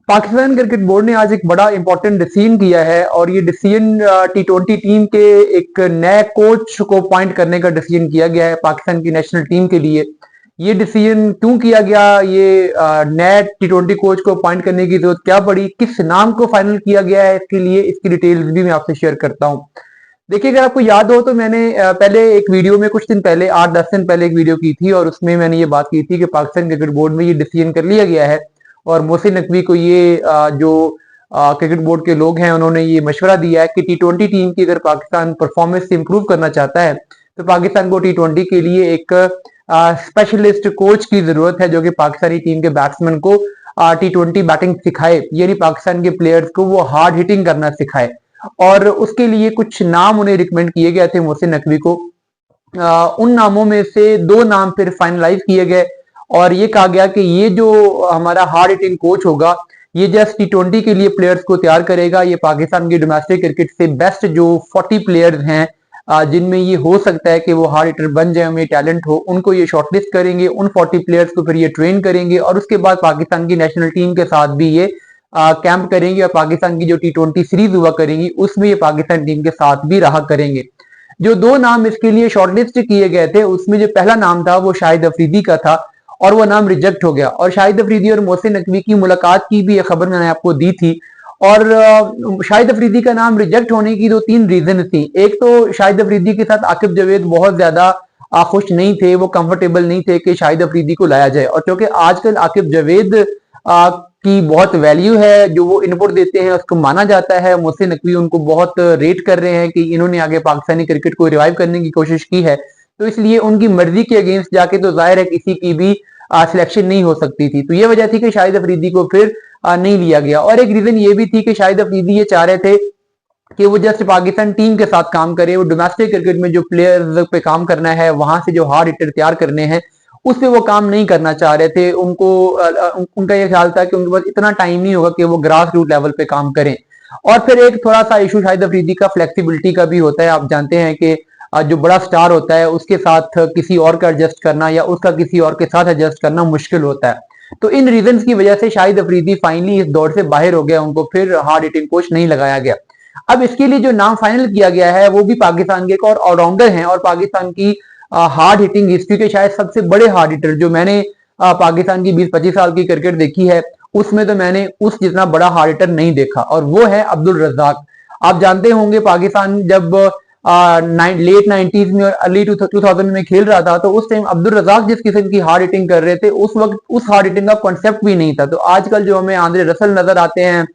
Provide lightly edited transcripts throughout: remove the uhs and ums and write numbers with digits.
Pakistan cricket board ने आज एक बड़ा इंपॉर्टेंट डिसीजन किया है और ये डिसीजन T20 टीम के एक नए कोच को अपॉइंट करने का डिसीजन किया गया है पाकिस्तान की नेशनल टीम के लिए। ये डिसीजन क्यों किया गया, ये नए T20 कोच को अपॉइंट करने की जरूरत क्या पड़ी, किस नाम को फाइनल किया गया है, इसके लिए इसकी डिटेल्स भी मैं आपसे शेयर करता हूँ। देखिए, अगर आपको याद हो तो मैंने पहले एक वीडियो में कुछ दिन पहले 8-10 दिन पहले एक वीडियो की थी और उसमें मैंने ये बात की थी कि पाकिस्तान क्रिकेट बोर्ड में ये डिसीजन कर लिया गया है और मोहसिन नकवी को ये जो क्रिकेट बोर्ड के लोग हैं उन्होंने ये मशवरा दिया है कि T20 टीम की अगर पाकिस्तान परफॉर्मेंस इंप्रूव करना चाहता है तो पाकिस्तान को T20 के लिए एक स्पेशलिस्ट कोच की जरूरत है जो कि पाकिस्तानी टीम के बैट्समैन को T20 बैटिंग सिखाए, यानी पाकिस्तान के प्लेयर्स को वो हार्ड हिटिंग करना सिखाए। और उसके लिए कुछ नाम उन्हें रिकमेंड किए गए थे मोहसिन नकवी को। उन नामों में से 2 नाम फिर फाइनलाइज किए गए और ये कहा गया कि ये जो हमारा हार्ड हिटिंग कोच होगा ये जस्ट T20 के लिए प्लेयर्स को तैयार करेगा। ये पाकिस्तान की डोमेस्टिक क्रिकेट से बेस्ट जो 40 प्लेयर्स हैं जिनमें ये हो सकता है कि वो हार्ड हिटर बन जाए, उनमें टैलेंट हो, उनको ये शॉर्टलिस्ट करेंगे। उन 40 प्लेयर्स को फिर ये ट्रेन करेंगे और उसके बाद पाकिस्तान की नेशनल टीम के साथ भी ये कैंप करेंगे और पाकिस्तान की जो T20 सीरीज हुआ करेंगी उसमें ये पाकिस्तान टीम के साथ भी रहा करेंगे। जो 2 नाम इसके लिए शॉर्टलिस्ट किए गए थे उसमें जो पहला नाम था वो शाहिद अफरीदी का था और वो नाम रिजेक्ट हो गया। और शाहिद अफरीदी और मोहसिन नकवी की मुलाकात की भी एक खबर मैंने आपको दी थी और शाहिद अफरीदी का नाम रिजेक्ट होने की 2-3 रीजन थी। एक तो शाहिद अफरीदी के साथ आकिब जावेद बहुत ज्यादा खुश नहीं थे, वो कंफर्टेबल नहीं थे कि शाहिद अफरीदी को लाया जाए और क्योंकि आजकल आकिब जावेद की बहुत वैल्यू है, जो वो इनपुट देते हैं उसको माना जाता है। मोहसिन नकवी उनको बहुत रेट कर रहे हैं कि इन्होंने आगे पाकिस्तानी क्रिकेट को रिवाइव करने की कोशिश की है, तो इसलिए उनकी मर्जी के अगेंस्ट जाके तो जाहिर है किसी की भी सिलेक्शन नहीं हो सकती थी। तो ये वजह थी कि शाहिद अफरीदी को फिर नहीं लिया गया। और एक रीजन ये भी थी कि शाहिद अफरीदी ये चाह रहे थे कि वो जस्ट पाकिस्तान टीम के साथ काम करे, वो डोमेस्टिक क्रिकेट में जो प्लेयर्स पे काम करना है, वहां से जो हार्ड हिटर तैयार करने हैं उस पे वो काम नहीं करना चाह रहे थे। उनको उनका ये ख्याल था कि उनके पास इतना टाइम नहीं होगा कि वो ग्रास रूट लेवल पे काम करें। और फिर एक थोड़ा सा इशू शाहिद अफरीदी का फ्लेक्सिबिलिटी का भी होता है। आप जानते हैं कि जो बड़ा स्टार होता है उसके साथ किसी और का एडजस्ट करना या उसका किसी और के साथ एडजस्ट करना मुश्किल होता है। तो इन रीजंस की वजह से शाहिद अफरीदी फाइनली इस दौर से बाहर हो गया, उनको फिर हार्ड हिटिंग कोच नहीं लगाया गया। अब इसके लिए जो नाम फाइनल किया गया है वो भी पाकिस्तान के एक और ऑलराउंडर हैं और पाकिस्तान की हार्ड हिटिंग हिस्ट्री के शायद सबसे बड़े हार्ड हिटर जो मैंने पाकिस्तान की 20-25 साल की क्रिकेट देखी है उसमें तो मैंने उस जितना बड़ा हार्ड हिटर नहीं देखा और वो है अब्दुल रज्जाक। आप जानते होंगे पाकिस्तान जब लेट 90s में और अर्ली 2000 में खेल रहा था तो उस टाइम अब्दुल रज्जाक जिस किस्म की हार्ड हिटिंग कर रहे थे उस वक्त उस हार्ड हिटिंग का कॉन्सेप्ट भी नहीं था। तो आजकल जो हमें आंद्रे रसल नजर आते हैं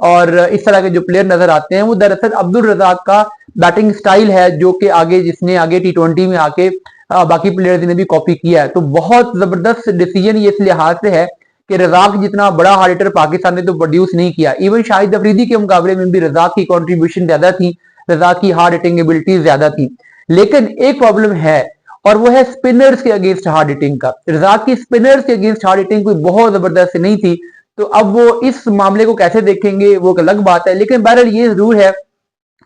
और इस तरह के जो प्लेयर नजर आते हैं वो दरअसल अब्दुल रज्जाक का बैटिंग स्टाइल है जो कि आगे जिसने आगे T20 में आके बाकी प्लेयर्स ने भी कॉपी किया है। तो बहुत जबरदस्त डिसीजन ये इस लिहाज से है कि रज़ाक जितना बड़ा हार्ड हिटर पाकिस्तान ने तो प्रोड्यूस नहीं किया। इवन शाहिद अफरीदी के मुकाबले में भी रज़ाक की कंट्रीब्यूशन ज्यादा थी, रज़ाक की हार्ड हिटिंग एबिलिटीज ज्यादा थी। लेकिन एक प्रॉब्लम है और वो है स्पिनर्स के अगेंस्ट हार्ड हिटिंग का। रज़ाक की स्पिनर्स के अगेंस्ट हार्ड हिटिंग कोई बहुत जबरदस्त नहीं थी। तो अब वो इस मामले को कैसे देखेंगे वो अलग बात है। लेकिन बहरहाल ये जरूर है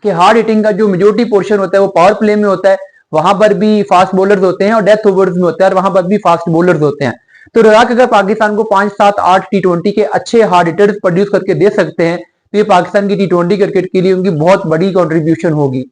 कि हार्ड हिटिंग का जो मेजोरिटी पोर्शन होता है वो पावर प्ले में होता है, वहां पर भी फास्ट बॉलर्स होते हैं और डेथ ओवर्स में होता है और वहां पर भी फास्ट बॉलर्स होते हैं। तो रज़ाक अगर पाकिस्तान को 5-7-8 T20 के अच्छे हार्ड हिटर्स प्रोड्यूस करके दे सकते हैं तो ये पाकिस्तान की T20 क्रिकेट के लिए उनकी बहुत बड़ी कंट्रीब्यूशन होगी।